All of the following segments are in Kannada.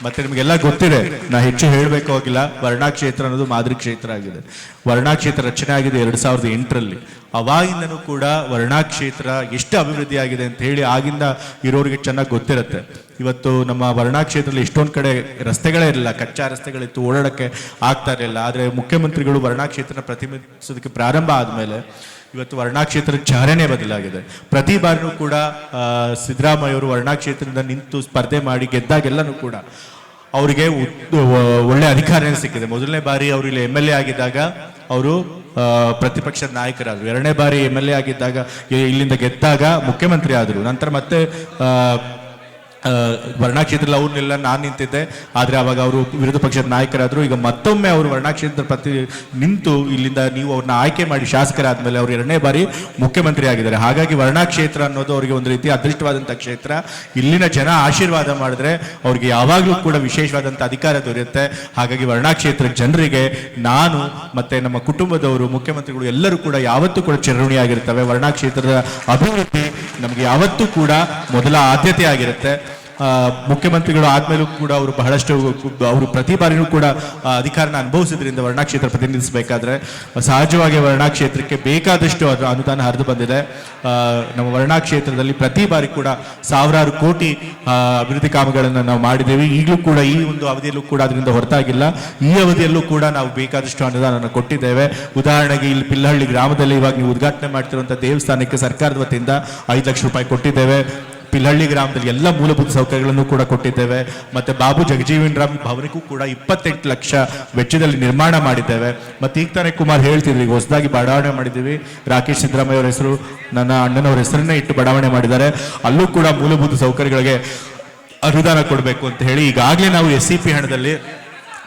ಮತ್ತೆ ನಿಮಗೆಲ್ಲ ಗೊತ್ತಿದೆ, ನಾ ಹೆಚ್ಚು ಹೇಳಬೇಕು ಆಗಿಲ್ಲ, ವರ್ಣಾ ಕ್ಷೇತ್ರ ಅನ್ನೋದು ಮಾದರಿ ಕ್ಷೇತ್ರ ಆಗಿದೆ. ವರ್ಣಾ ಕ್ಷೇತ್ರ ರಚನೆ ಆಗಿದೆ 2008ರಲ್ಲಿ. ಅವಾಗಿಂದನೂ ಕೂಡ ವರ್ಣಾ ಕ್ಷೇತ್ರ ಎಷ್ಟು ಅಭಿವೃದ್ಧಿ ಆಗಿದೆ ಅಂತ ಹೇಳಿ ಆಗಿಂದ ಇರೋರಿಗೆ ಚೆನ್ನಾಗಿ ಗೊತ್ತಿರುತ್ತೆ. ಇವತ್ತು ನಮ್ಮ ವರ್ಣಾ ಕ್ಷೇತ್ರದಲ್ಲಿ ಎಷ್ಟೊಂದು ಕಡೆ ರಸ್ತೆಗಳೇ ಇರಲಿಲ್ಲ, ಕಚ್ಚಾ ರಸ್ತೆಗಳಿತ್ತು, ಓಡಾಡಕ್ಕೆ ಆಗ್ತಾ ಇರಲಿಲ್ಲ. ಆದರೆ ಮುಖ್ಯಮಂತ್ರಿಗಳು ವರ್ಣಾ ಕ್ಷೇತ್ರನ ಪ್ರತಿನಿಧಿಸೋದಕ್ಕೆ ಪ್ರಾರಂಭ ಆದಮೇಲೆ ಇವತ್ತು ವರ್ಣಾ ಕ್ಷೇತ್ರದ ಚಹರೆನೇ ಬದಲಾಗಿದೆ. ಪ್ರತಿ ಬಾರಿನೂ ಕೂಡ ಸಿದ್ದರಾಮಯ್ಯ ಅವರು ವರ್ಣಾ ಕ್ಷೇತ್ರದಿಂದ ನಿಂತು ಸ್ಪರ್ಧೆ ಮಾಡಿ ಗೆದ್ದಾಗೆಲ್ಲನೂ ಕೂಡ ಅವರಿಗೆ ಒಳ್ಳೆ ಅಧಿಕಾರನೇ ಸಿಕ್ಕಿದೆ. ಮೊದಲನೇ ಬಾರಿ ಅವರು ಇಲ್ಲಿ MLA ಆಗಿದ್ದಾಗ ಅವರು ಪ್ರತಿಪಕ್ಷದ ನಾಯಕರಾದರು. 2ನೇ ಬಾರಿ MLA ಆಗಿದ್ದಾಗ ಇಲ್ಲಿಂದ ಗೆದ್ದಾಗ ಮುಖ್ಯಮಂತ್ರಿ ಆದರು. ನಂತರ ಮತ್ತೆ ವರ್ಣಾ ಕ್ಷೇತ್ರದಲ್ಲಿ ಅವ್ರನ್ನೆಲ್ಲ ನಾನು ನಿಂತಿದ್ದೆ, ಆದರೆ ಅವಾಗ ಅವರು ವಿರೋಧ ಪಕ್ಷದ ನಾಯಕರಾದರು. ಈಗ ಮತ್ತೊಮ್ಮೆ ಅವರು ವರ್ಣಾ ಕ್ಷೇತ್ರ ನಿಂತು ಇಲ್ಲಿಂದ ನೀವು ಅವ್ರನ್ನ ಆಯ್ಕೆ ಮಾಡಿ ಶಾಸಕರಾದ್ಮೇಲೆ ಅವರು 2ನೇ ಬಾರಿ ಮುಖ್ಯಮಂತ್ರಿ ಆಗಿದ್ದಾರೆ. ಹಾಗಾಗಿ ವರ್ಣಾ ಕ್ಷೇತ್ರ ಅನ್ನೋದು ಅವರಿಗೆ ಒಂದು ರೀತಿ ಅದೃಷ್ಟವಾದಂಥ ಕ್ಷೇತ್ರ. ಇಲ್ಲಿನ ಜನ ಆಶೀರ್ವಾದ ಮಾಡಿದ್ರೆ ಅವ್ರಿಗೆ ಯಾವಾಗಲೂ ಕೂಡ ವಿಶೇಷವಾದಂಥ ಅಧಿಕಾರ ದೊರೆಯುತ್ತೆ. ಹಾಗಾಗಿ ವರ್ಣಾ ಕ್ಷೇತ್ರ ಜನರಿಗೆ ನಾನು ಮತ್ತೆ ನಮ್ಮ ಕುಟುಂಬದವರು, ಮುಖ್ಯಮಂತ್ರಿಗಳು ಎಲ್ಲರೂ ಕೂಡ ಯಾವತ್ತೂ ಕೂಡ ಚಿರಋಣಿಯಾಗಿರ್ತವೆ. ವರ್ಣಾ ಕ್ಷೇತ್ರದ ಅಭಿವೃದ್ಧಿ ನಮಗೆ ಯಾವತ್ತೂ ಕೂಡ ಮೊದಲ ಆದ್ಯತೆ ಆಗಿರುತ್ತೆ. ಮುಖ್ಯಮಂತ್ರಿಗಳು ಆದ್ಮೇಲೂ ಕೂಡ ಅವರು ಬಹಳಷ್ಟು ಅವರು ಪ್ರತಿ ಬಾರಿನೂ ಕೂಡ ಅಧಿಕಾರನ ಅನುಭವಿಸಿದ್ರಿಂದ ವರ್ಣಾ ಕ್ಷೇತ್ರ ಪ್ರತಿನಿಧಿಸಬೇಕಾದ್ರೆ ಸಹಜವಾಗಿ ವರ್ಣಾ ಕ್ಷೇತ್ರಕ್ಕೆ ಬೇಕಾದಷ್ಟು ಅನುದಾನ ಹರಿದು ಬಂದಿದೆ. ನಮ್ಮ ವರ್ಣಾ ಕ್ಷೇತ್ರದಲ್ಲಿ ಪ್ರತಿ ಬಾರಿ ಕೂಡ ಸಾವಿರಾರು ಕೋಟಿ ಅಭಿವೃದ್ಧಿ ಕಾಮಗಳನ್ನು ನಾವು ಮಾಡಿದ್ದೇವೆ. ಈಗಲೂ ಕೂಡ ಈ ಒಂದು ಅವಧಿಯಲ್ಲೂ ಕೂಡ ಅದರಿಂದ ಹೊರತಾಗಿಲ್ಲ. ಈ ಅವಧಿಯಲ್ಲೂ ಕೂಡ ನಾವು ಬೇಕಾದಷ್ಟು ಅನುದಾನವನ್ನು ಕೊಟ್ಟಿದ್ದೇವೆ. ಉದಾಹರಣೆಗೆ ಇಲ್ಲಿ ಪಿಲ್ಲಹಳ್ಳಿ ಗ್ರಾಮದಲ್ಲಿ ಇವಾಗ ನೀವು ಉದ್ಘಾಟನೆ ಮಾಡ್ತಿರುವಂಥ ದೇವಸ್ಥಾನಕ್ಕೆ ಸರ್ಕಾರದ ವತಿಯಿಂದ 5 ಲಕ್ಷ ರೂಪಾಯಿ ಕೊಟ್ಟಿದ್ದೇವೆ. ಪಿಲ್ಲಹಳ್ಳಿ ಗ್ರಾಮದಲ್ಲಿ ಎಲ್ಲ ಮೂಲಭೂತ ಸೌಕರ್ಯಗಳನ್ನು ಕೂಡ ಕೊಟ್ಟಿದ್ದೇವೆ. ಮತ್ತೆ ಬಾಬು ಜಗಜೀವನ್ ರಾಮ್ ಭವನಕ್ಕೂ ಕೂಡ 28 ಲಕ್ಷ ವೆಚ್ಚದಲ್ಲಿ ನಿರ್ಮಾಣ ಮಾಡಿದ್ದೇವೆ. ಮತ್ತೆ ಈಗ ತಾನೇ ಕುಮಾರ್ ಹೇಳ್ತಿದ್ವಿ, ಹೊಸದಾಗಿ ಬಡಾವಣೆ ಮಾಡಿದ್ದೀವಿ. ರಾಕೇಶ್ ಸಿದ್ದರಾಮಯ್ಯ ಅವರ ಹೆಸರು, ನನ್ನ ಅಣ್ಣನವರ ಹೆಸರನ್ನೇ ಇಟ್ಟು ಬಡಾವಣೆ ಮಾಡಿದ್ದಾರೆ. ಅಲ್ಲೂ ಕೂಡ ಮೂಲಭೂತ ಸೌಕರ್ಯಗಳಿಗೆ ಅನುದಾನ ಕೊಡಬೇಕು ಅಂತ ಹೇಳಿ ಈಗಾಗಲೇ ನಾವು SCP ಹಣದಲ್ಲಿ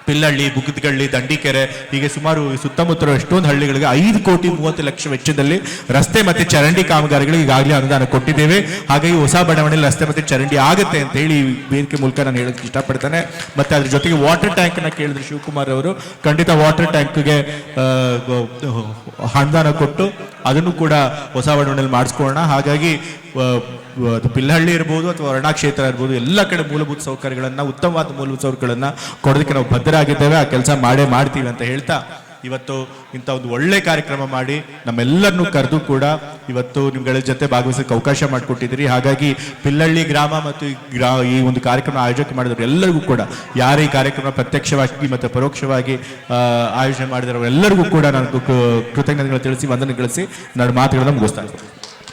ಪಿಲ್ಲಹಳ್ಳಿ, ಬುಕ್ಕದಗಳ್ಳಿ, ದಂಡಿಕೆರೆ ಹೀಗೆ ಸುಮಾರು ಸುತ್ತಮುತ್ತ ಎಷ್ಟೊಂದು ಹಳ್ಳಿಗಳಿಗೆ 5,30,00,000 ವೆಚ್ಚದಲ್ಲಿ ರಸ್ತೆ ಮತ್ತೆ ಚರಂಡಿ ಕಾಮಗಾರಿಗಳಿಗೆ ಈಗಾಗಲೇ ಅನುದಾನ ಕೊಟ್ಟಿದ್ದೇವೆ. ಹಾಗಾಗಿ ಹೊಸ ಬಡಾವಣೆಯಲ್ಲಿ ರಸ್ತೆ ಮತ್ತೆ ಚರಂಡಿ ಆಗುತ್ತೆ ಅಂತ ಹೇಳಿ ವೇದಿಕೆ ಮೂಲಕ ನಾನು ಹೇಳಕ್ಕೆ ಇಷ್ಟಪಡ್ತೇನೆ. ಮತ್ತೆ ಅದ್ರ ಜೊತೆಗೆ ವಾಟರ್ ಟ್ಯಾಂಕ್ ನ ಕೇಳಿದ್ರು ಶಿವಕುಮಾರ್ ಅವರು, ಖಂಡಿತ ವಾಟರ್ ಟ್ಯಾಂಕ್ಗೆ ಅನುದಾನ ಕೊಟ್ಟು ಅದನ್ನು ಕೂಡ ಹೊಸ ಬಡಾವಣೆಯಲ್ಲಿ ಮಾಡಿಸ್ಕೊಳ್ಳೋಣ. ಹಾಗಾಗಿ ಪಿಲ್ಲಹಳ್ಳಿ ಇರ್ಬೋದು ಅಥವಾ ವರ್ಣಾ ಕ್ಷೇತ್ರ ಇರ್ಬೋದು, ಎಲ್ಲ ಕಡೆ ಮೂಲಭೂತ ಸೌಕರ್ಯಗಳನ್ನ, ಉತ್ತಮವಾದ ಮೂಲಭೂತ ಸೌಕರ್ಯಗಳನ್ನ ಕೊಡೋದಕ್ಕೆ ನಾವು ಬದ್ಧರಾಗಿದ್ದೇವೆ. ಆ ಕೆಲಸ ಮಾಡೇ ಮಾಡ್ತೀವಿ ಅಂತ ಹೇಳ್ತಾ ಇವತ್ತು ಇಂಥ ಒಂದು ಒಳ್ಳೆ ಕಾರ್ಯಕ್ರಮ ಮಾಡಿ ನಮ್ಮೆಲ್ಲರನ್ನೂ ಕರೆದು ಕೂಡ ಇವತ್ತು ನಿಮ್ಗಳ ಜೊತೆ ಭಾಗವಹಿಸಕ್ಕೆ ಅವಕಾಶ ಮಾಡಿಕೊಟ್ಟಿದ್ದೀರಿ. ಹಾಗಾಗಿ ಪಿಲ್ಲಹಳ್ಳಿ ಗ್ರಾಮ ಮತ್ತು ಈ ಒಂದು ಕಾರ್ಯಕ್ರಮ ಆಯೋಜನೆ ಮಾಡಿದವರು ಎಲ್ಲರಿಗೂ ಕೂಡ, ಯಾರು ಈ ಕಾರ್ಯಕ್ರಮ ಪ್ರತ್ಯಕ್ಷವಾಗಿ ಮತ್ತು ಪರೋಕ್ಷವಾಗಿ ಆಯೋಜನೆ ಮಾಡಿದವರು ಎಲ್ಲರಿಗೂ ಕೂಡ ನಾನು ಕೃತಜ್ಞತೆಗಳು ತಿಳಿಸಿ ವಂದನೆ ತಿಳಿಸಿ ನನ್ನ ಮಾತುಗಳನ್ನು ಮುಗಿಸ್ತಾ ಇದ್ದೀನಿ.